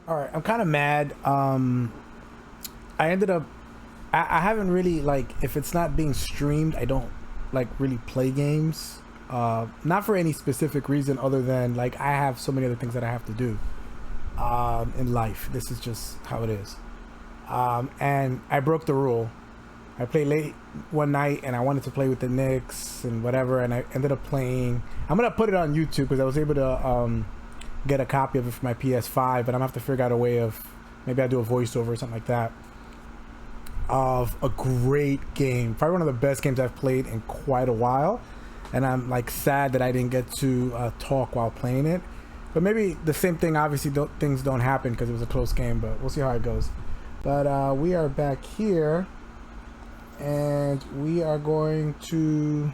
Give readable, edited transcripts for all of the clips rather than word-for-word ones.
All right, I'm kind of mad. I ended up. I haven't really like if it's not being streamed, I don't like really play games. Not for any specific reason other than like I have so many other things that I have to do in life. This is just how it is. And I broke the rule. I played late one night and I wanted to play with the Knicks and whatever, and I ended up playing. I'm gonna put it on YouTube because I was able to get a copy of it for my PS5, but I'm gonna have to figure out a way of maybe I do a voiceover or something like that of a great game, probably one of the best games I've played in quite a while, and I'm like sad that I didn't get to talk while playing it. But maybe the same thing. Obviously, things don't happen because it was a close game, but we'll see how it goes. But we are back here, and we are going to,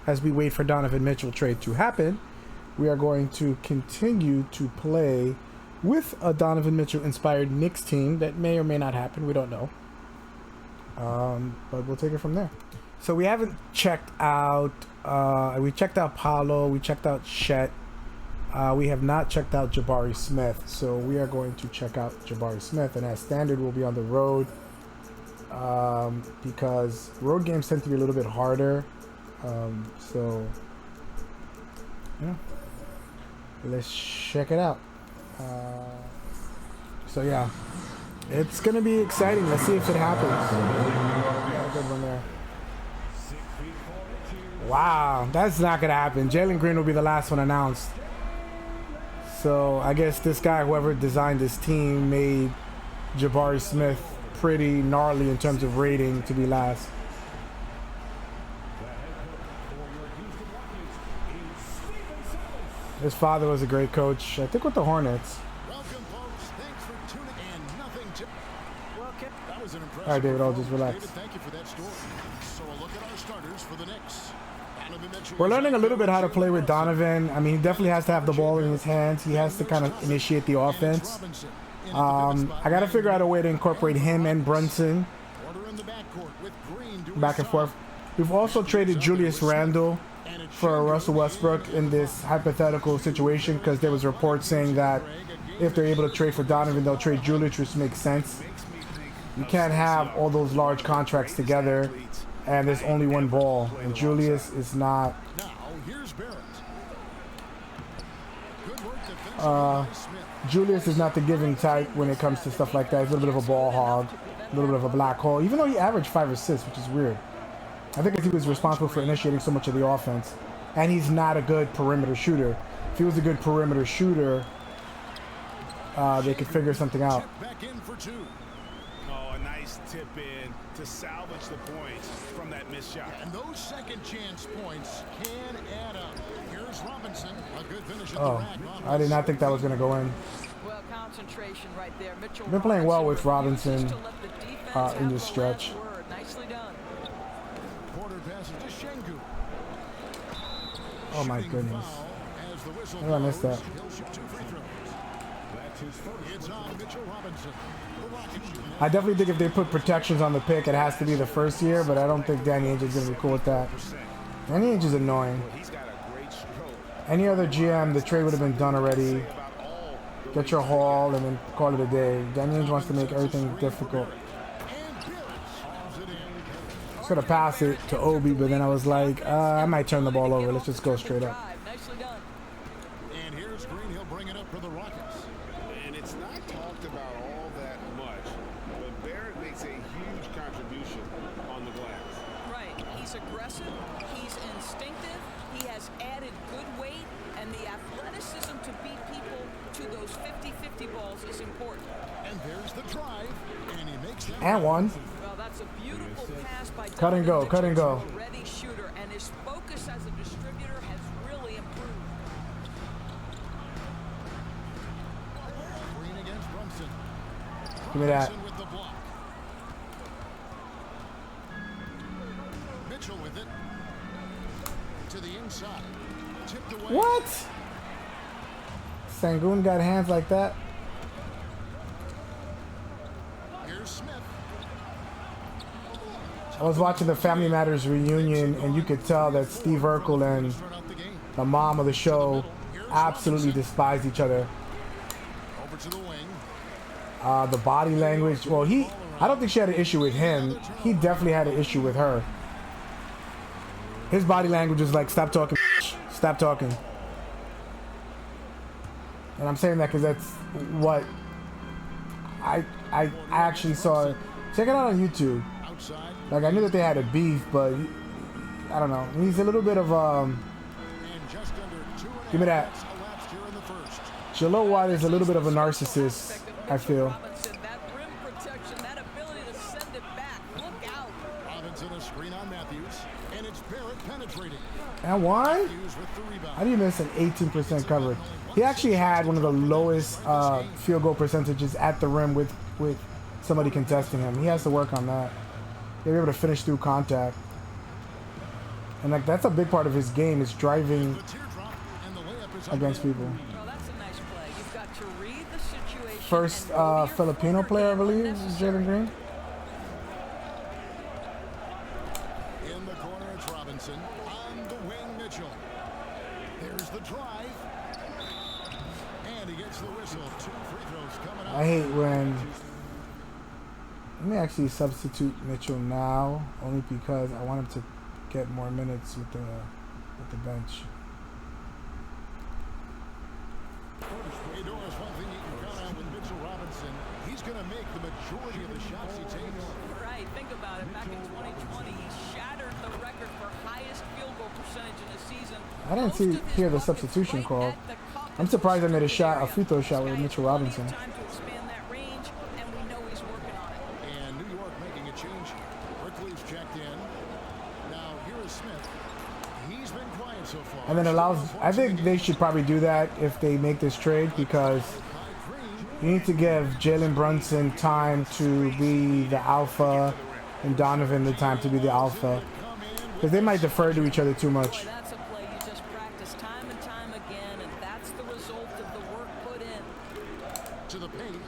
as we wait for Donovan Mitchell trade to happen, we are going to continue to play with a Donovan Mitchell inspired Knicks team that may or may not happen. We don't know. But we'll take it from there. So we haven't checked out, we checked out Paolo, we checked out Chet. We have not checked out Jabari Smith. So we are going to check out Jabari Smith, and as standard, we'll be on the road. Because road games tend to be a little bit harder. So yeah, let's check it out. So yeah, it's gonna be exciting. Let's see if it happens. Yeah, good one there. Wow, that's not gonna happen. Jalen Green will be the last one announced. So I guess this guy, whoever designed this team, made Jabari Smith pretty gnarly in terms of rating to be last. His father was a great coach, I think, with the Hornets. All right, David, I'll just relax. Thank you for that story. So a look at our starters for the Knicks. We're learning a little bit how to play with Donovan. I mean, he definitely has to have the ball in his hands. He has to kind of initiate the offense. I got to figure out a way to incorporate him and Brunson back and forth. We've also traded Julius Randle for Russell Westbrook in this hypothetical situation because there was reports saying that if they're able to trade for Donovan, they'll trade Julius, which makes sense. You can't have all those large contracts together and there's only one ball, and Julius is not Julius is not the giving type when it comes to stuff like that. He's a little bit of a ball hog, a little bit of a black hole, even though he averaged 5 assists, which is weird. I think he was responsible for initiating so much of the offense, and he's not a good perimeter shooter. If he was a good perimeter shooter, they could figure something out. Oh, a nice tip in to salvage the points from that missed shot. And those second chance points can add up. Here's Robinson, a good finish at the rack. I did not think that was going to go in. Well, concentration right there. Mitchell been playing well with Robinson in this stretch. Nicely done. Oh my goodness. How did I miss that? I definitely think if they put protections on the pick, it has to be the first year, but I don't think Danny Ainge is going to be cool with that. Danny Ainge is annoying. Any other GM, the trade would have been done already. Get your haul and then call it a day. Danny Ainge wants to make everything difficult. I was going to pass it to Obi, but then I was like, I might turn the ball over. Let's just go straight up. And here's Green. He'll bring it up for the Rockets. And it's not talked about all that much, but Barrett makes a huge contribution on the glass. Right. He's aggressive. He's instinctive. He has added good weight, and the athleticism to beat people to those 50-50 balls is important. And there's the drive, and he makes that. And one. Well, that's a beautiful pass by Cut and go, cut and go. Ready shooter, and his focus as a distributor has really improved. Green against Brunson. Give me that. With the block. Mitchell with it. To the inside. Tipped away. What? Sengun got hands like that? Here's Smith. I was watching the Family Matters reunion, and you could tell that Steve Urkel and the mom of the show absolutely despised each other. Over to the wing. The body language. Well, I don't think she had an issue with him. He definitely had an issue with her. His body language was like, stop talking, stop talking. And I'm saying that because that's what I actually saw. Check it out on YouTube. Like, I knew that they had a beef, but I don't know. He's a little bit of give me that. Jaleel White is a little bit of a narcissist, I feel. And why? How do you miss an 18% coverage? He actually had one of the lowest field goal percentages at the rim with somebody contesting him. He has to work on that. They're able to finish through contact. And like, that's a big part of his game, is driving against people. First Filipino player, I believe, is Jalen Green. In the corner, it's Robinson. On the wing, Mitchell. There's the drive. And he gets the whistle. 2 free throws coming up. I hate when... Let me actually substitute Mitchell now, only because I want him to get more minutes with the bench. You know, there's one thing you can count on with Mitchell Robinson. He's going to make the majority of the shots he takes. Right, think about it. Back in 2020, he shattered the record for highest field goal percentage in the season. I didn't hear the substitution call. I'm surprised I made a free throw shot with Mitchell Robinson. Time to expand that range, and we know he's working on it. And New York making a change. Berkeley's checked in. Now here is Smith. He's been quiet so far. And then I think they should probably do that if they make this trade, because you need to give Jalen Brunson time to be the alpha and Donovan the time to be the alpha, because they might defer to each other too much. That's a play you just practice time and time again, and that's the result of the work put in. To the paint.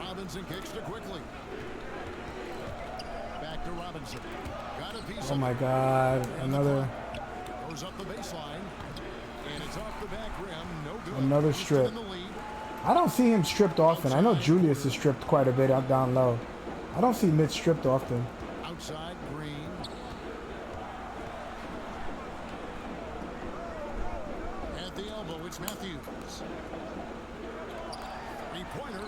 Robinson kicks to quickly. Back to Robinson. Got a piece. Oh my God, another. Goes up the baseline. And it's off the back rim. No good. Another strip. I don't see him stripped often. I know Julius is stripped quite a bit out down low. I don't see Mitch stripped often. Outside, Green. At the elbow, it's Matthews. Three-pointer.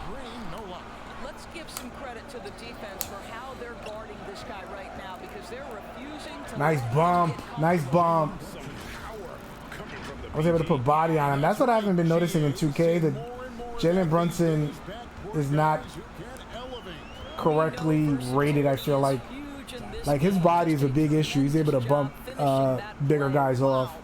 Green, no luck. Let's give some credit to the defense for how they're guarding this guy right now, because they're refusing to... Nice bump. Nice bump. I was able to put body on him. That's what I haven't been noticing in 2K, that Jalen Brunson is not correctly rated, I feel like. Like, his body is a big issue. He's able to bump bigger guys off.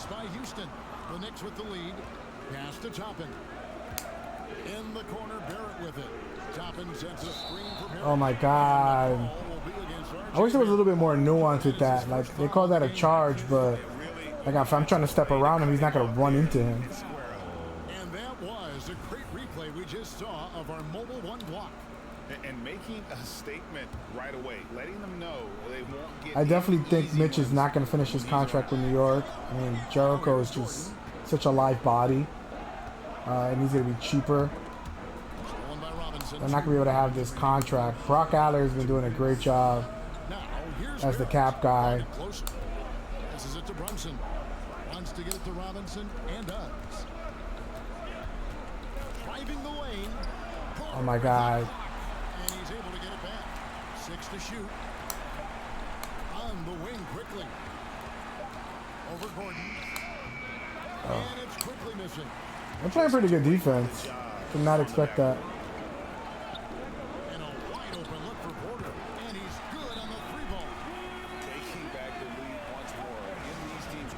By Houston. The Knicks with the lead. Pass to Toppin. In the corner, Barrett with it. Toppin sets a screen for Barrett. Oh my God. I wish there was a little bit more nuance with that. Like, they call that a charge, but like, if I'm trying to step around him, he's not going to run into him. And that was a great replay we just saw of our mobile one block. And making a statement right away, letting them know they won't get... I definitely think Mitch is not going to finish his contract with New York. I mean, Jericho is just such a live body. And he's going to be cheaper. They're not going to be able to have this contract. Brock Aller has been doing a great job as the cap guy. This is it to Brunson. Wants to get it to Robinson and does. Driving the lane. Oh my God. And he's able to get it back. 6 to shoot. On the wing quickly. Over Gordon. And it's quickly missing. They're playing pretty good defense. Did not expect that. And a wide open look for Porter. And he's good on the 3-ball. Taking back the lead once more in these teams.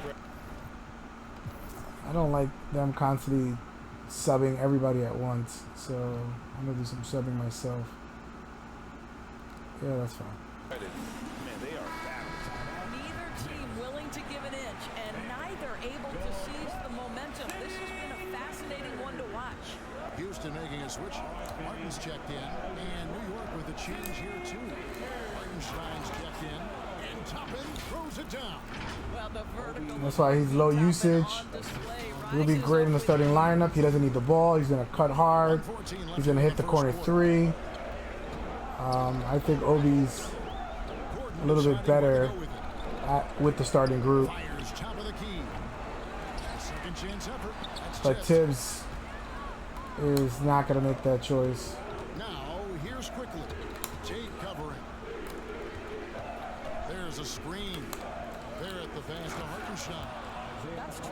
I don't like them constantly subbing everybody at once, so I'm gonna do some subbing myself. Yeah, that's fine. Man, they are battling. give an inch, and neither able to seize the momentum. This has been a fascinating one to watch. Houston making a switch. Martin's checked in, and New York with a change here too. Hartenstein's checked in, and Toppin throws it down. Well, the vertical. That's why he's low usage. He'll be great in the starting lineup. He doesn't need the ball. He's going to cut hard. He's going to hit the corner three. I think Obi's a little bit better with the starting group. But Tibbs is not going to make that choice. Now, here's quickly. Tate covering. There's a screen. There at the pass to Hartenstein.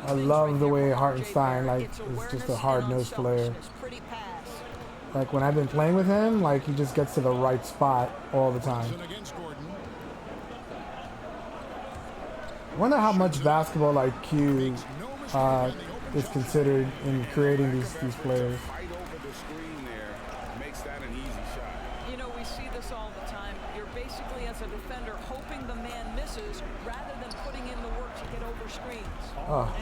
I love the way Hartenstein is just a hard-nosed player. Like when I've been playing with him, like he just gets to the right spot all the time. I wonder how much basketball IQ is considered in creating these players. You know, we see this all the time. You're basically, as a defender, hoping the man misses rather than putting in the work to get over screens. Oh,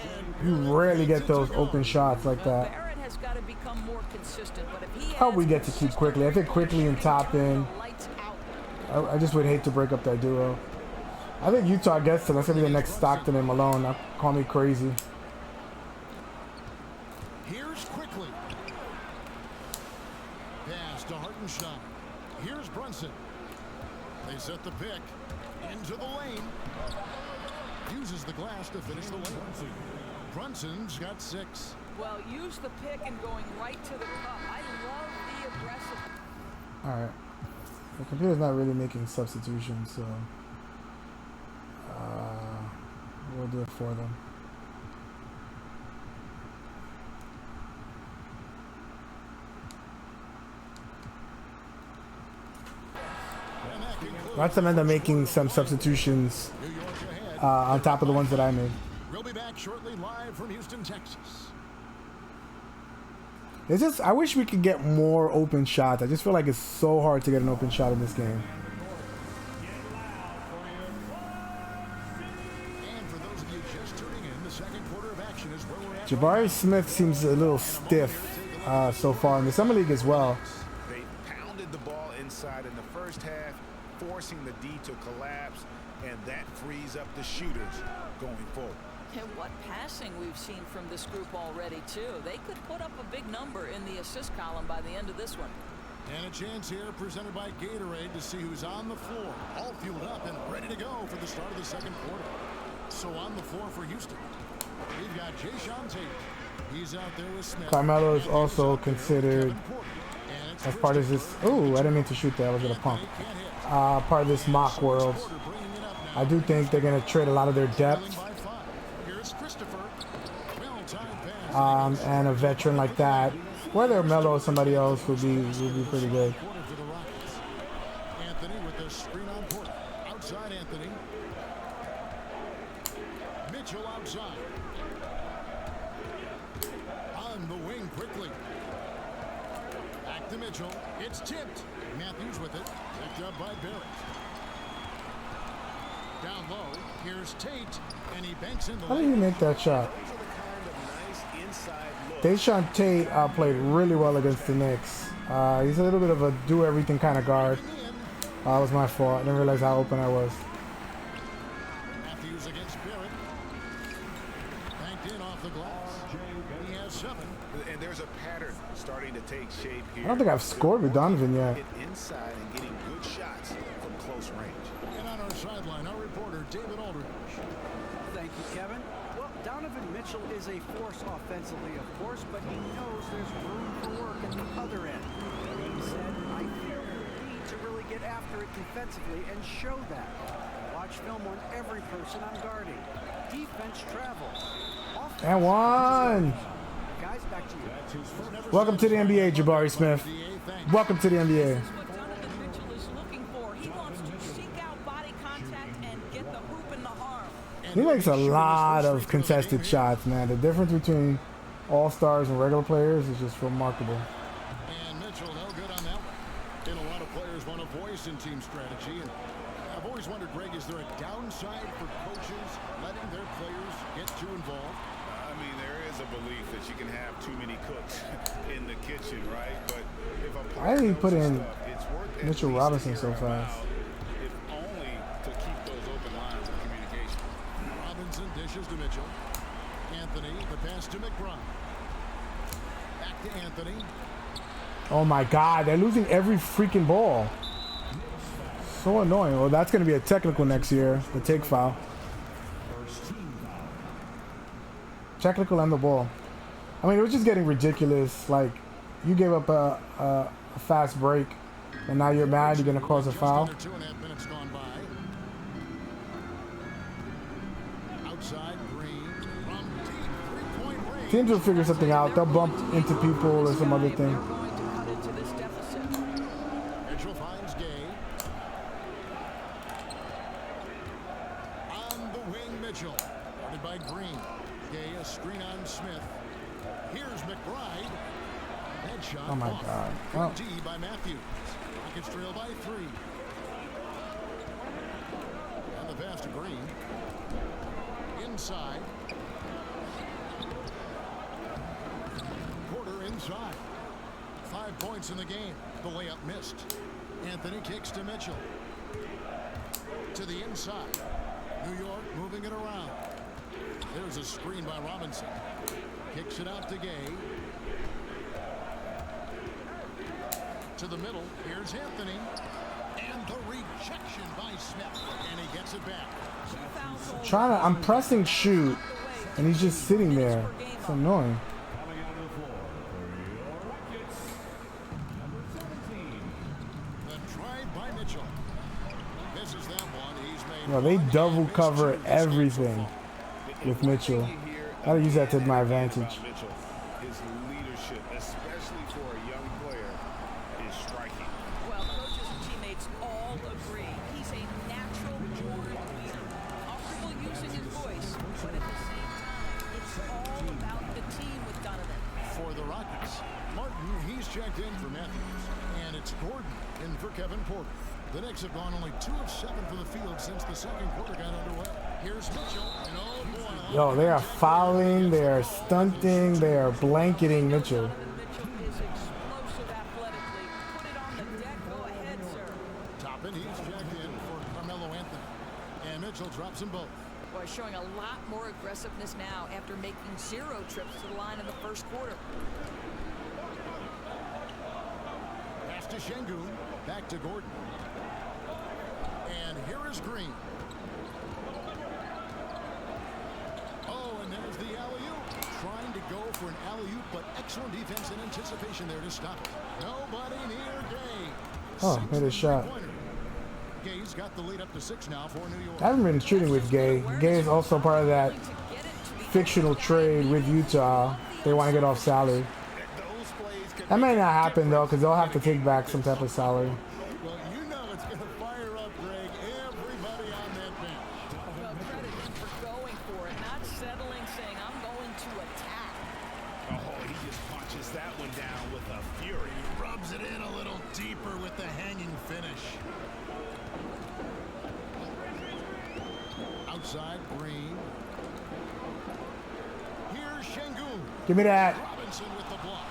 you rarely get those open shots like that. Barrett has got to become more consistent, but if he How we get to keep Quickly? I think Quickly and Toppin. I just would hate to break up that duo. I think Utah gets to. That's gonna be the next Stockton and Malone. Call me crazy. Here's quickly. Pass to Hartenstein. Here's Brunson. They set the pick into the lane. Uses the glass to finish the lane. Brunson's got 6. Well, use the pick and going right to the cup. I love the aggressive. All right. The computer's not really making substitutions, so we'll do it for them. Let's end up making some substitutions on top of the ones that I made. We'll be back shortly, live from Houston, Texas. It's just, I wish we could get more open shots. I just feel like it's so hard to get an open shot in this game. And for those of you just tuning in, the second quarter of action is where we're at. Jabari Smith seems a little stiff so far in the Summer League as well. They pounded the ball inside in the first half, forcing the D to collapse, and that frees up the shooters going forward. And what passing we've seen from this group already, too. They could put up a big number in the assist column by the end of this one. And a chance here presented by Gatorade to see who's on the floor. All fueled up and ready to go for the start of the second quarter. So on the floor for Houston, we've got Jayshawn Tate. He's out there with Smith. Carmelo is also considered as part of this. Oh, I didn't mean to shoot that. I was going to pump. Part of this mock world. I do think they're going to trade a lot of their depth. And a veteran like that, whether Melo or somebody else, would be pretty good. Anthony with the screen on court. Outside Anthony. Mitchell outside. On the wing quickly. Back to Mitchell. It's tipped. Matthews with it. Picked up by Barrett. Down low. Here's Tate. And he banks in the How did he make that shot? Jayshawn Tate played really well against the Knicks. He's a little bit of a do-everything kind of guard. That was my fault. I didn't realize how open I was. Matthews against Barrett. Banked in off the glass. He has 7. And there's a pattern starting to take shape here. I don't think I've scored with Donovan yet. Get inside and getting good shots from close range. And on our sideline, our reporter, David Aldridge. Thank you, Kevin. Well, Donovan Mitchell is a force offensively, of course, but he knows there's room for work at the other end. He said, I feel the need to really get after it defensively and show that. Watch film on every person I'm guarding. Defense travels. And one. Guys, back to you. Welcome to the NBA, Jabari Smith. Welcome to the NBA. What Donovan Mitchell is looking for. He wants to seek out body contact and get the hoop in the arm. He makes a lot of contested shots, man. The difference between all-stars and regular players is just remarkable. And Mitchell, no good on that one. And a lot of players want a voice in team strategy. And a voice always wondered, Greg, is there a downside for coaches letting their players get too involved? I mean, there is a belief that you can have too many cooks in the kitchen, right? But if a Why did he put in it's worth Mitchell Robinson so fast? if only to keep those open lines of communication. Robinson dishes to Mitchell. Anthony, the pass to McBride. Back to Anthony. Oh my God, they're losing every freaking ball. So annoying. Well, that's going to be a technical next year, the take foul. Technical on the ball. I mean, it was just getting ridiculous. Like, you gave up a fast break, and now you're mad you're going to cause a foul. 2.5 minutes gone by. Outside, Green. From deep three-point range. Teams will figure something out. They'll bump into people or some other thing. They're going to cut into this deficit. Mitchell finds Gay. On the wing, Mitchell. Guarded by Green. Gay, a screen on Smith. Here's McBride. Headshot. Oh my off. God. Good Oh. D by Matthews. Rockets trail by 3. And the pass to Green. Inside. Porter inside. 5 points in the game. The layup missed. Anthony kicks to Mitchell. To the inside. New York moving it around. There's a screen by Robinson. Kicks it out to Gay. To the middle. Here's Anthony. And the rejection by Smith. And he gets it back. I'm pressing shoot, and he's just sitting there. It's annoying. The drive by Mitchell. Misses that one. He's made Well, they one double and missed cover 2 this game so everything far. with Mitchell. Gotta use that to my advantage. Mitchell, his leadership, especially for a young player, is striking. Well, coaches and teammates all agree he's a natural born leader, comfortable using his voice, but at the same time, it's all about the team with Donovan. For the Rockets, Martin, he's checked in for Matthews. And it's Gordon in for Kevin Porter. The Knicks have gone only 2 of 7 from the field since the second quarter got underway. Here's Mitchell, and oh boy. Yo, they are fouling, they are stunting, they are blanketing Mitchell. Donovan Mitchell is explosive athletically. Put it on the deck. Go ahead, sir. Toppin, he's checked in for Carmelo Anthony. And Mitchell drops them both. Boy, showing a lot more aggressiveness now after making 0 trips to the line in the first quarter. Pass to Şengün. Back to Gordon. And here is Green. Oh, and there's the alley-oop. Trying to go for an alley-oop, but excellent defense and anticipation there to stop it. Nobody near Gay. Oh, made a shot. Gay's got the lead up to 6 now for New York. I haven't been shooting with Gay. Gay is also part of that fictional trade with Utah. They want to get off salary. That may not happen though, because they'll have to take back some type of salary. Well, you know it's going to fire up, Greg. Everybody on that bench. Well, credit him for going for it, not settling, saying, I'm going to attack. Oh, he just punches that one down with a fury. Rubs it in a little deeper with the hanging finish. Outside, Green. Here's Şengün. Give me that. Robinson with the block.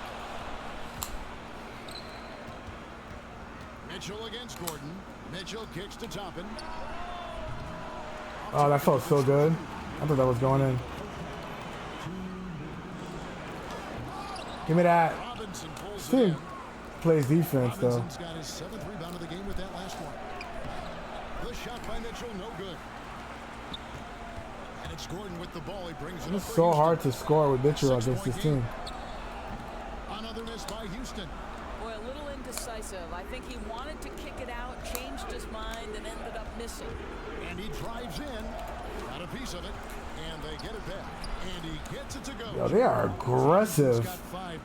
Mitchell against Gordon. Mitchell kicks to Toppin. Oh, that felt so good. I thought that was going in. Give me that. Robinson pulls it Team in. plays defense though. Robinson's got his 7th rebound of the game with that last one. The shot by Mitchell, no good. And it's Gordon with the ball. He brings it up It's for so Houston. hard to score with Mitchell against this team. Another miss by Houston. Boy, a little indecisive. I think he wanted to kick it out, changed his mind, and ended up missing. And he drives in. Got a piece of it. And they get it back. And he gets it to go. Yo, they are aggressive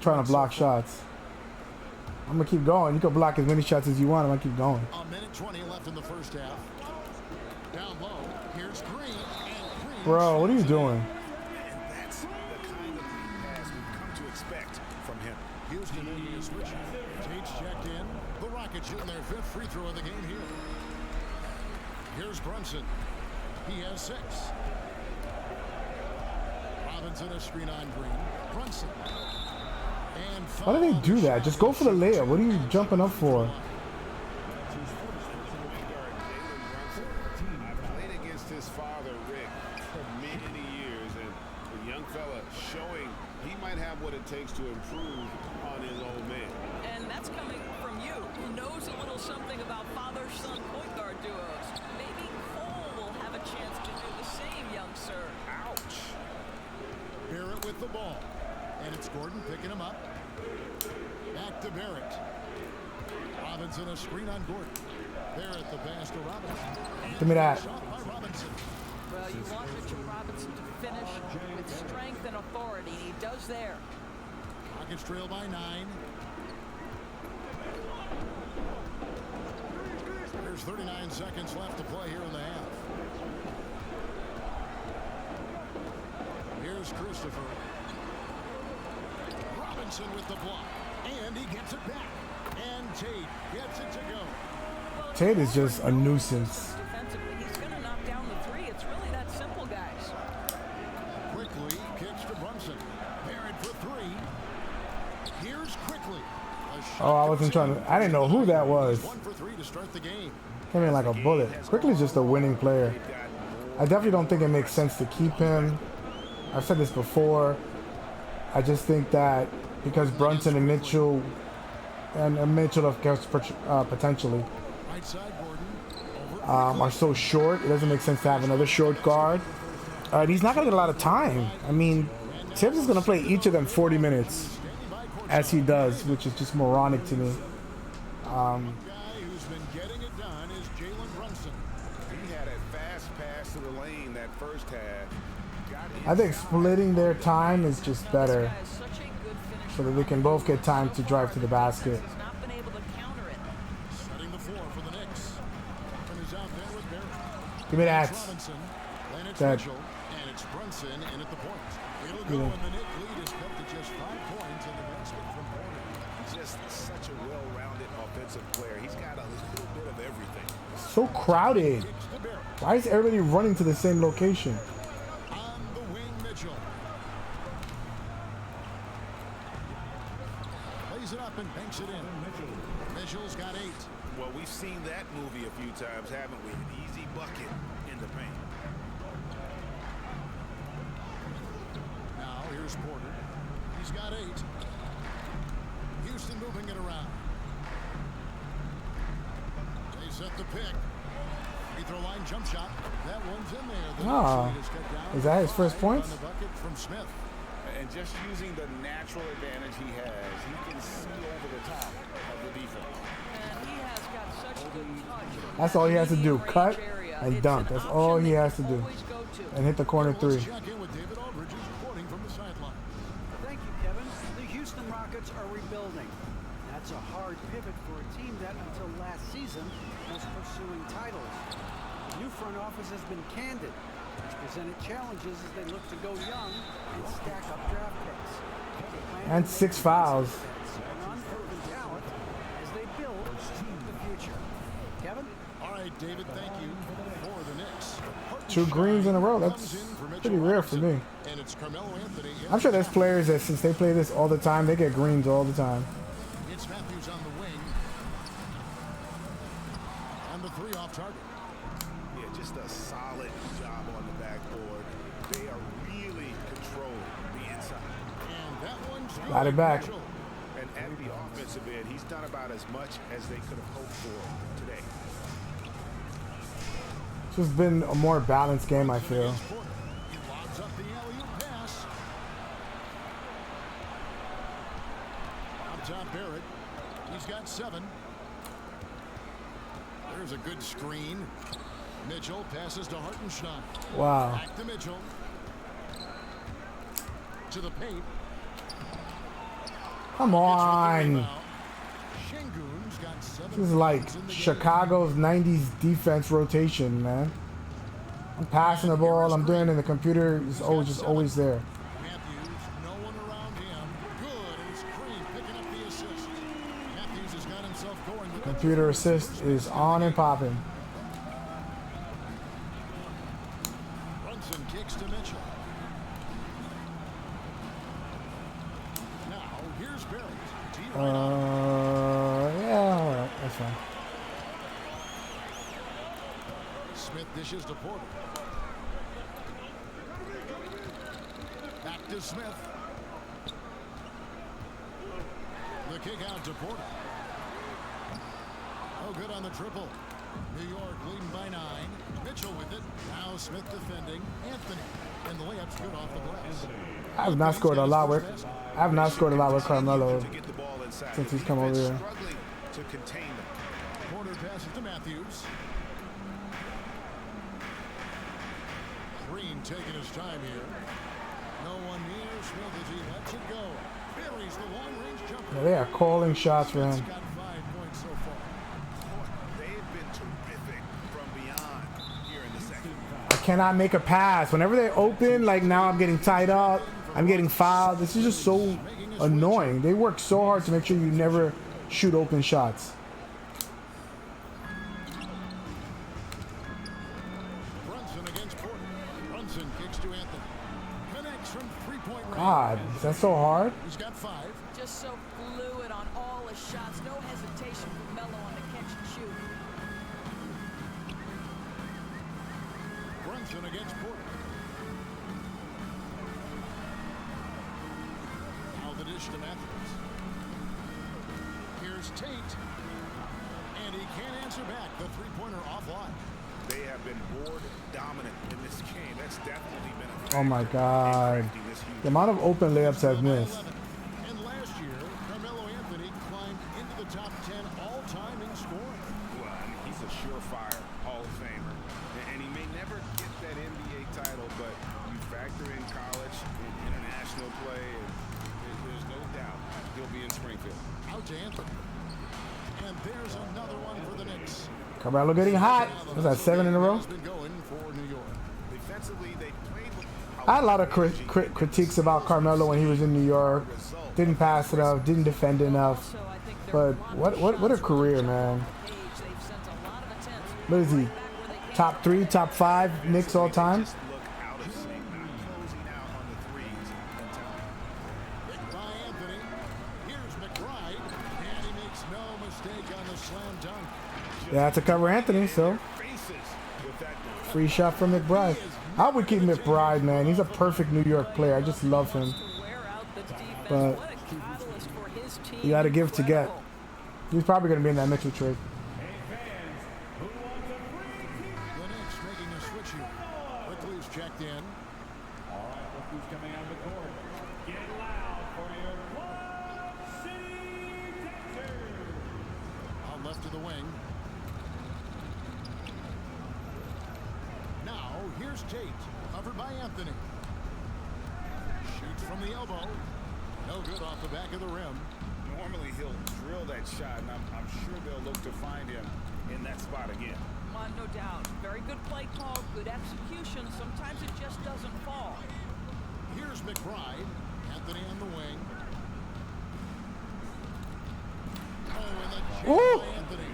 trying to block shots. I'm going to keep going. You can block as many shots as you want. I'm going to keep going. A minute 20 left in the first half. Down low. Here's Green. And Green. Bro, what are you doing? And that's the kind of pass we've come to expect from him. Houston making a switch. Tate's checked in. The Rockets shooting their 5th free throw of the game here. Here's Brunson. He has 6. Robinson a screen on Green. Brunson. And Why do they do that? Just go for the layup. What are you jumping up for? I played against his father, Rick, for many years, and the young fella showing he might have what it takes to improve on his old man. And that's coming from you, who knows a little something about father-son point guard duos. Maybe Cole will have a chance to do the same, young sir. ouch. Barrett with the ball. And it's Gordon picking him up. Back to Barrett. Robinson a screen on Gordon. Barrett the pass to Robinson. Give me that. Shot by Robinson. Well, you want Mitchell Robinson to finish with strength and authority, and he does there. Rockets trail by 9. There's 39 seconds left to play here in the half. Here's Christopher. Robinson with the block. And he gets it back. And Tate gets it to go. Well, Tate is just a nuisance. defensively, he's going to knock down the 3. It's really that simple, guys. Quickly kicks to Brunson. Barrett for 3. Here's Quickly. Oh, I wasn't trying to. I didn't know who that was. 1 for 3 to start the game. Came in like a bullet. Quickly's just a winning player. I definitely don't think it makes sense to keep him. I've said this before. I just think that because Brunson and Mitchell, and Mitchell of course potentially, Right side, Gordon. Over. are so short, it doesn't make sense to have another short guard. He's not gonna get a lot of time. I mean, Tibbs is gonna play each of them 40 minutes, as he does, which is just moronic to me. Guy who's been getting it done is Jalen Brunson. He had a fast pass to the lane that first half. I think splitting their time is just better, This guy is such a good finisher. so that they can both get time to drive to the basket. He's not been able to counter it. Setting the floor for the Knicks. And he's out there with Barrett. Give me that. Robinson. Then it's That- Mitchell. And it's Brunson in at the point. It'll go, and the Knicks lead is cut to just 5 points in the basket from Porter. Just such a well-rounded offensive player. He's got a little bit of everything. So crowded. Kicks to Barrett. Why is everybody running to the same location? On the wing, Mitchell. Lays it up and banks it in. Mitchell's got 8. Well, we've seen that movie a few times, haven't we? An easy bucket in the paint. Now here's Porter. He's got 8. Houston moving it around. They set the pick. Free throw line jump shot. That one's in there. The Ah. lead is cut down Is that his to first 5 points? on the bucket from Smith. And just using the natural advantage he has, he can see over the top of the defense. And he has got such good touch. from That's that all he has to do, medium cut range area. and It's dunk. an That's all option he they has to can do. always go to. And hit the corner Let's 3. check in with David Aldridge, who's reporting from the sideline. Thank you, Kevin. The Houston Rockets are rebuilding. That's a hard pivot for a team that, until last season, was pursuing titles. The new front office has been candid. It's presented challenges as they look to go young and stack up draft picks. They plan And to 6 make fouls. an unproven talent as they build the future. Kevin? All right, David, thank you for the Knicks. 2 greens in a row. Comes That's in for Mitchell pretty rare for Robinson, me. And it's Carmelo Anthony. I'm sure there's players that since they play this all the time, they get greens all the time. It's Matthews on the wing. And the 3 off target. Yeah, just a solid job on the backboard. They are really controlling the inside. And that one's Got it back. Mitchell. And at the offensive end, he's done about as much as they could have hoped for today. It's just been a more balanced game, I feel. Against Porter. He lobs up the alley-oop pass. Up top, Barrett. He's got 7. There's a good screen. Mitchell passes to Hartenstein. Wow. Back to Mitchell. To the paint. Come on. Şengün's got 7 This is like points in the game. Chicago's 90s defense rotation, man. I'm passing the ball, I'm doing it, and the computer is always there. Matthews, no one around him. Good, and it's Green picking up the assist. Matthews has got himself going. With Computer assist is on and popping. Kicks to Mitchell. Now, here's Barrett. Yeah, all right, that's fine. Smith dishes to Porter. Back to Smith. The kick out to Porter. Oh, good on the triple. New York leading by 9. Mitchell with it. Now Smith defending. Anthony. And the layup's good off the glass. I have not scored a lot with Carmelo since he's come over here. To contain them. Porter passes to Matthews. Green taking his time here. No one near Smith as he lets it go. Buries the long-range jumper. Yeah, they are calling shots for him. Got 5 points so far. They've been terrific from beyond here in the second. I cannot make a pass. Whenever they open, like now I'm getting tied up. I'm getting fouled. This is just so annoying. They work so hard to make sure you never shoot open shots. Brunson against Porter. Brunson kicks to Anthony. Connects from three-point range. God, is that so hard? He's got 5. Just so fluid on all his shots. No hesitation for Melo on the catch and shoot. Brunson against Porter. Now the dish to Matthews. Here's Tate. And he can't answer back. The three-pointer offline. They have been board dominant in this game. That's definitely been a Oh my factor God. in crafting this huge The amount of open layups I've missed. And last year, Carmelo Anthony climbed into the top 10 all-time in scoring. Well, I mean, he's a surefire Hall of Famer. And he may never get that NBA title, but you factor in college and international play, and there's no doubt he'll be in Springfield. Out to Anthony. And there's another one for the Knicks. Carmelo getting hot. Was that 7 in a row? Has been going for New York. Defensively, they played with I had a lot of critiques about Carmelo when he was in New York. Didn't pass enough, didn't defend enough. So I think But what a career, man. What is he? Top 3, top 5 Knicks all time? just look out of sync, not closing out on the threes in time. Picked by Anthony. Here's McBride. And he makes no mistake on the slam dunk. Yeah, to cover Anthony, so Faces with that dunk. free shot from McBride. I would keep McBride, man. He's a perfect New York player. I just love him. But you got to give to get. He's probably going to be in that Mitchell trade. The Knicks making a switch here. Quickly's checked in. All right, look who's coming on the court. Get loud for your Quad City Texans. Out left to the wing. Now, here's Tate. Covered by Anthony. Shoots from the elbow. No good off the back of the rim. Normally he'll drill that shot, and I'm sure they'll look to find him in that spot again. No doubt. Very good play call, good execution. Sometimes it just doesn't fall. Here's McBride. Anthony on the wing. Oh, and the jam Ooh. by Anthony.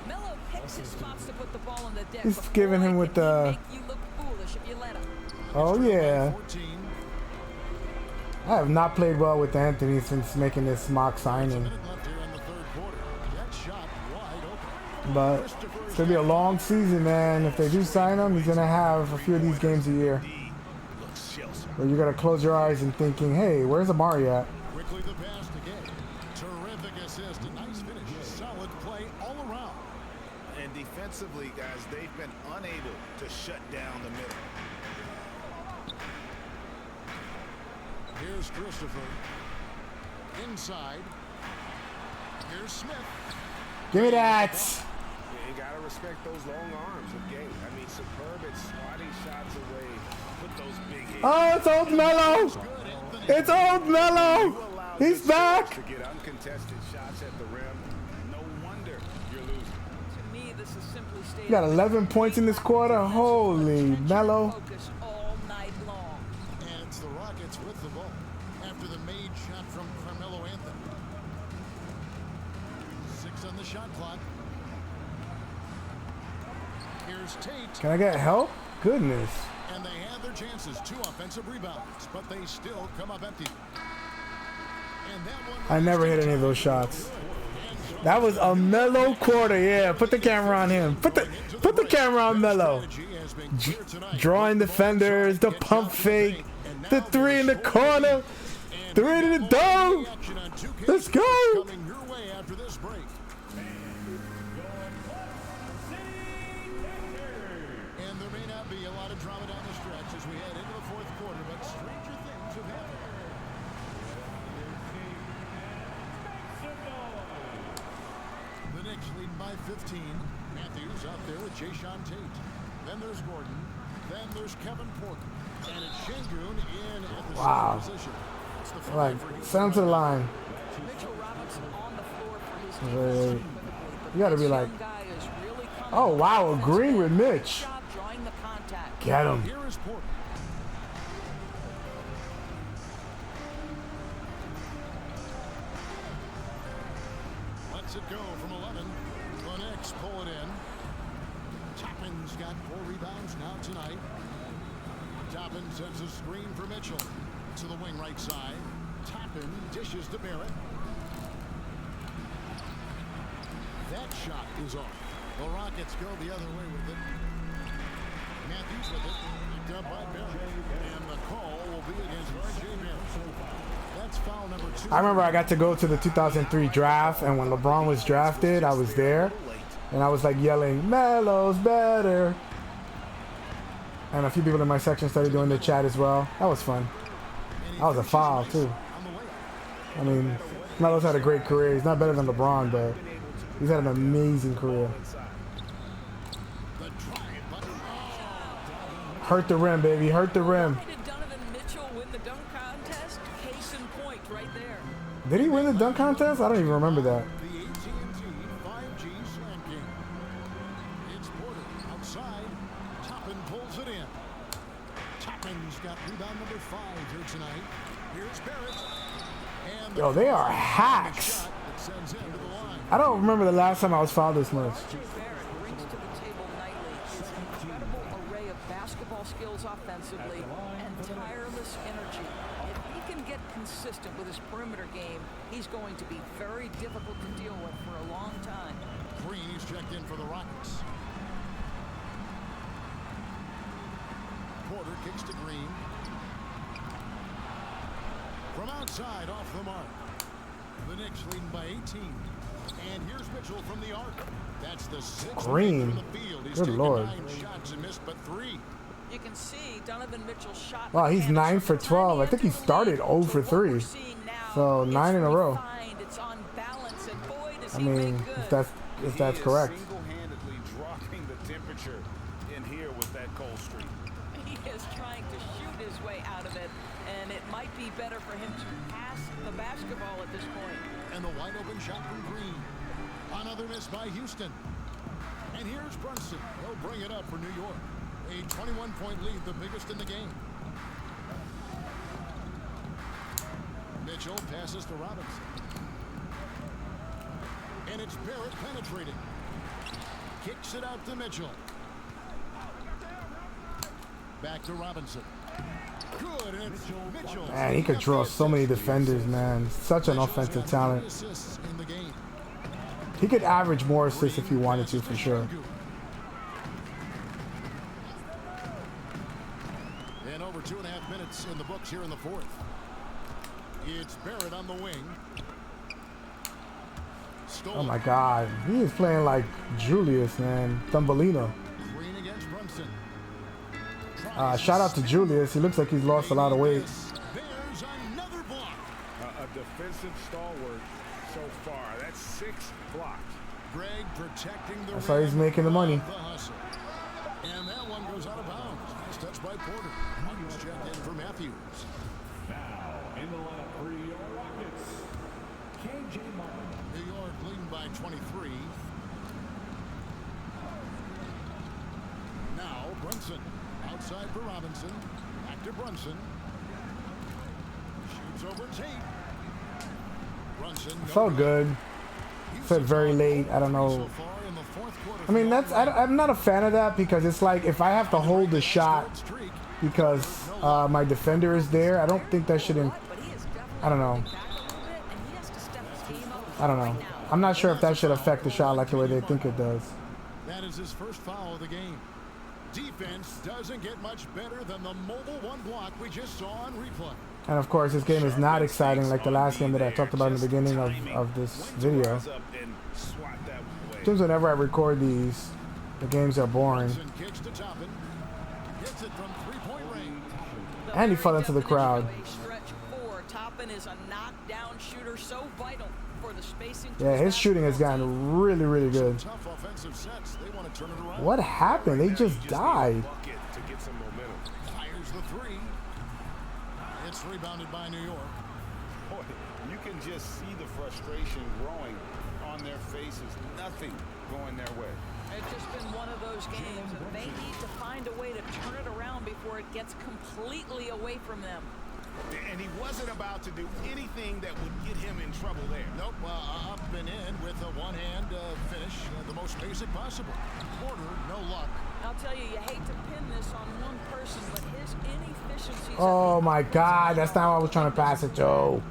Melo picks his spots to put the ball on the deck. He's but giving boy, him with can he the- make you look foolish if you let him. Oh, yeah. 14. I have not played well with Anthony since making this mock signing. Minute left here in the third quarter. That shot wide open. But it's going to be a long season, man. If they do sign him, he's going to have a few of these games a year D looks shell-shocked. where you got to close your eyes and thinking, hey, where's Amari at? Quickly the pass to Gay. Terrific assist. A nice finish. Solid play all around. And defensively, guys, they've been unable to shut down the middle. Here's Christopher. Inside. Here's Smith. Give me that. You got to respect those long arms of Gay. I mean, superb at swatting shots away. Put those big hits. Oh, it's old Melo. It's old Melo. He's back. To get uncontested shots at the rim. No wonder you're losing. To me, this is simply stating. You got 11 points in this quarter. Holy Melo. Focus all night long. And it's the Rockets with the ball after the made shot from Carmelo Anthony. 6 on the shot clock. Here's Tate. Can I get help? Goodness. And they had their chances. 2 offensive rebounds, but they still come up empty. And that one I never hit any of those shots. That was a Melo quarter. Yeah, put the camera on him. Put the camera on Melo. Drawing defenders, the pump fake, the 3 in the corner, 3 to the dome. Let's go. coming your way after this break. And there may not be a lot of drama down the stretch as we head into the 4th quarter, but stranger things have happened. The Knicks lead by 15. Matthews out there with Jayshawn Tate. Then there's Gordon. Then there's Kevin Porter. And it's Şengün in at the Wow. center position. It's the Like, five for Houston. send him to the line. Mitchell Robinson on the floor for his team. Wait. You gotta be This like, young guy is really coming oh wow, on agreeing with Mitch. job drawing the contact. Get him. Here is Porter. Lets it go from 11. The Knicks pull it in. Toppin's got 4 rebounds now tonight. Toppin sends a screen for Mitchell to the wing right side. Toppin dishes to Barrett. That shot is off. The Rockets go the other way with it. Matthews with it. Picked up by Barrett. And the call will be against R.J. Barrett. That's foul number 2. I remember I got to go to the 2003 draft, and when LeBron was drafted, I was there, and I was like yelling, "Melo's better." And a few people in my section started doing the chat as well. That was fun. That was a foul too. I mean, Melo's had a great career. He's not better than LeBron, but he's had an amazing career. Hurt the rim, baby. Hurt the rim. Why did Donovan Mitchell win the dunk contest? Case in point right there. Did he win the dunk contest? I don't even remember that. The AT&T 5G Slam King. It's Porter outside. Toppin pulls it in. Toppin's got rebound number 5 here tonight. Here's Barrett. And Yo, they are hacks. shot that sends him to the line. I don't remember the last time I was fouled this much. Barrett brings to the table nightly his incredible array of basketball skills offensively and tireless energy. If he can get consistent with his perimeter game, he's going to be very difficult to deal with for a long time. Green is checked in for the Rockets. Porter kicks to Green. From outside, off the mark. The Knicks leading by 18. And here's Mitchell from the arc. That's the 6th Green. from the field. He's Good taken Lord. 9 shots and missed but 3. You can see Donovan Mitchell's shot. Wow, he's mechanics 9 for are 12. I think he turning into started lead. 0 for So what 3. we're seeing now, So, it's 9 in a row. refined, it's on balance, and boy, does I he mean, make good. if that's correct. Single-handedly dropping the temperature in here with that cold streak. He is trying to shoot his way out of it, and it might be better for him to pass the basketball at this point. And the wide open shot from Green. Another miss by Houston. And here's Brunson. He'll bring it up for New York. A 21-point lead, the biggest in the game. Mitchell passes to Robinson. And it's Barrett penetrating. Kicks it out to Mitchell. Back to Robinson. Good, and it's Mitchell. Man, he could draw so many defenders, man. Such an offensive talent. Assists in the game. He could average more assists if he wanted to, for sure. And over 2.5 minutes in the books here in the 4th. It's Barrett on the wing. Oh my God, he is playing like Julius, man. Thumbelina. Green against Brunson. Shout out to Julius. He looks like he's lost a lot of weight. There's another block. A defensive stalwart so far. That's 6 blocks. Greg protecting the That's how he's making the money. The hustle. And that one goes out of bounds. Nice touch by Porter. Martin's checked in for Matthews. Now, in the lineup for your Rockets, KJ Martin. New York leading by 23. Now Brunson. Outside for Robinson. Back to Brunson. Shoots over Tate. Brunson. Felt good. Said very late. I don't know. So far in the fourth quarter. I mean, I'm not a fan of that because it's like if I have to hold the shot because my defender is there, I don't think that should. I don't know. I don't know. I'm not sure if that should affect the shot like the way they think it does. That is his first foul of the game. Defense doesn't get much better than the mobile one block we just saw on replay. And of course, this game is not exciting like the last game that I talked about in the beginning of this video. Seems whenever I record these, the games are boring. And he fell into the crowd. Yeah, his shooting has gotten really, really good. What happened? They just died. Fires the three. It's rebounded by New York. Boy, you can just see the frustration growing on their faces. Nothing going their way. It's just been one of those games, and they need to find a way to turn it around before it gets completely away from them. And he wasn't about to do anything that would get him in trouble there. Nope, up and in with a one-hand finish, the most basic possible. Porter, no luck. I'll tell you, you hate to pin this on one person, but his inefficiencies... Oh my God, that's not what I was trying to pass it, Joe.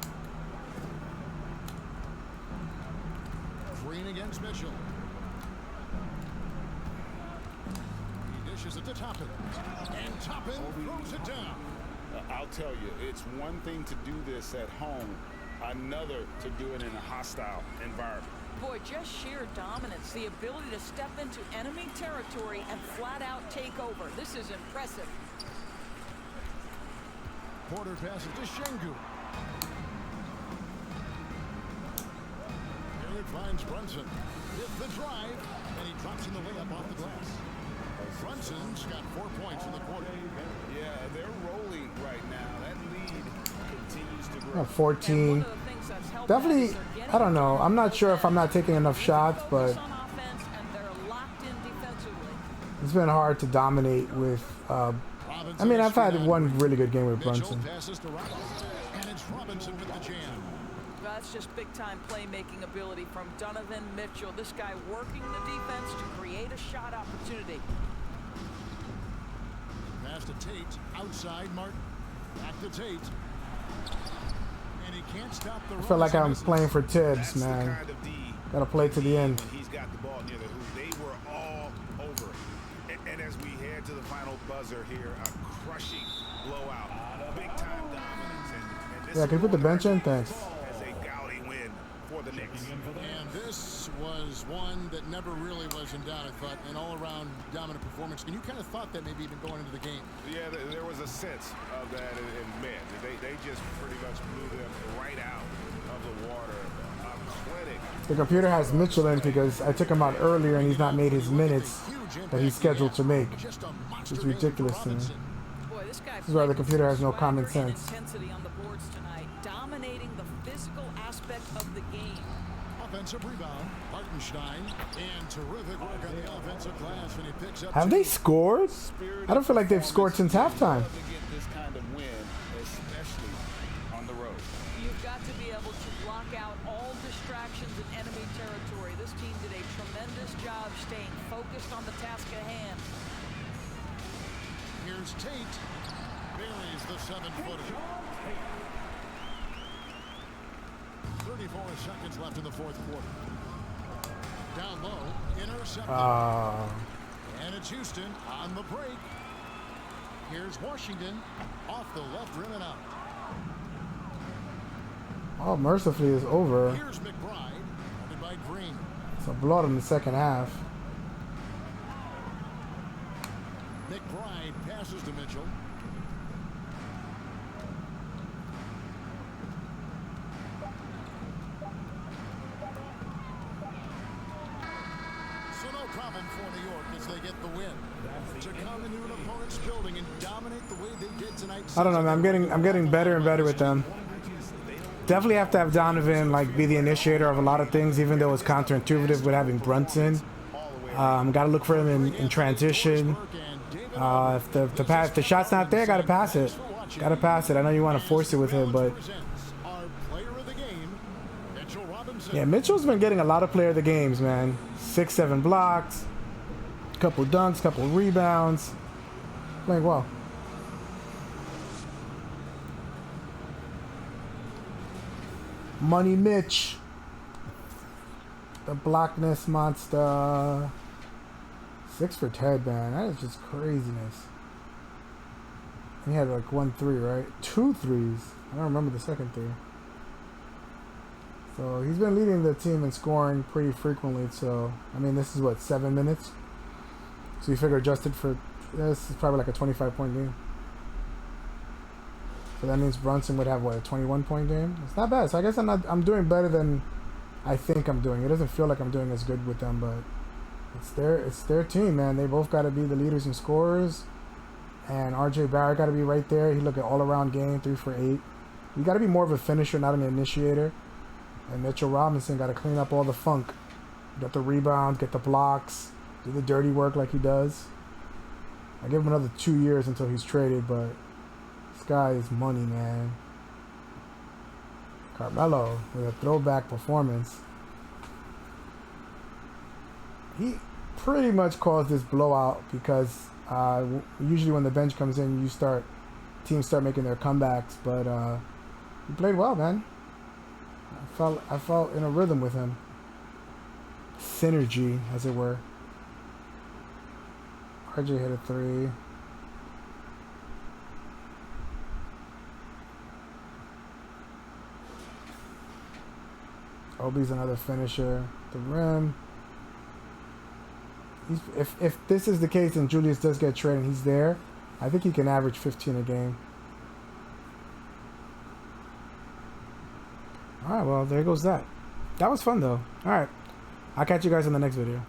Green against Mitchell. He dishes it to Toppin. And Toppin throws it down. I'll tell you, it's one thing to do this at home, another to do it in a hostile environment. Boy, just sheer dominance, the ability to step into enemy territory and flat out take over. This is impressive. Porter passes to Şengün. Here it finds Brunson. With the drive, and he drops in the layup off the glass. Brunson's got 4 points in the quarter. Yeah, they're rolling right now. That lead continues to grow. 14. Definitely, I don't know. I'm not sure if I'm not taking enough shots, but it's been hard to dominate with. I mean, I've had one really good game with Brunson. That's just big-time playmaking ability from Donovan Mitchell. This guy working the defense to create a shot opportunity. Pass to Tate, outside Martin. Back to Tate. And he can't stop the I feel like I'm playing for Tibbs, man. Gotta play to the end. He's got the ball near the hoop. They were all over. And as we head to the final buzzer here, a crushing blowout. Big-time dominance. And this Yeah, can you put the bench in? Thanks. as a gaudy win for the Knicks. And this was one that never really was in doubt, I thought, an all-around dominant performance. And you kind of thought that maybe even going into the game. Yeah, there was a sense of that in men. They just pretty much blew them right out of the water. Clinic. The computer has Mitchell in because I took him out earlier and he's not made his minutes that he's scheduled to make. It's ridiculous to me. Boy, this guy This is why the computer has no common sense. Intensity on the boards tonight, dominating the physical aspect of the game. Offensive rebound, Hartenstein, and terrific work on the offensive glass, and he picks up. Have they scored? I don't feel like they've scored since halftime. To get this kind of win, especially on the road. You've got to be able to block out all distractions in enemy territory. This team did a tremendous job staying focused on the task at hand. Here's Tate, buries the 7-footer. 34 seconds left in the fourth quarter. Down low, intercepted. And it's Houston on the break. Here's Washington off the left rim and out. Oh, mercifully is over. Here's McBride, guarded by Green. It's a blowout in the second half. McBride passes to Mitchell. So no problem for New York as they get the win. To come into an opponent's building and dominate the way they did tonight. I don't know, man. I'm getting better and better with them. Definitely have to have Donovan like be the initiator of a lot of things, even though it's counterintuitive with having Brunson. Got to look for him in transition. If the shot's not there, got to pass it. Got to pass it. I know you want to force it with him, but yeah, Mitchell's been getting a lot of player of the games, man. 6, 7 blocks, couple dunks, couple rebounds. Playing well. Money Mitch. The Blockness monster. 6 for Ted, man. That is just craziness. He had like 1 3, right? 2 threes. I don't remember the second 3. So he's been leading the team in scoring pretty frequently. So, I mean, this is what, 7 minutes? So you figure adjusted for this is probably like a 25-point game. So that means Brunson would have what, a 21-point game? It's not bad. So I guess I'm doing better than I think I'm doing. It doesn't feel like I'm doing as good with them, but it's their team, man. They both got to be the leaders and scorers. And RJ Barrett got to be right there. He look at all-around game, 3 for 8. You got to be more of a finisher, not an initiator. And Mitchell Robinson got to clean up all the funk. Get the rebounds, get the blocks, do the dirty work like he does. I give him another 2 years until he's traded, but this guy is money, man. Carmelo with a throwback performance. He pretty much caused this blowout because usually when the bench comes in, teams start making their comebacks. But he played well, man. I felt in a rhythm with him. Synergy, as it were. RJ hit a 3. Obi's another finisher. The rim. If this is the case and Julius does get traded and he's there, I think he can average 15 a game. Alright, well, there goes that. That was fun, though. Alright. I'll catch you guys in the next video.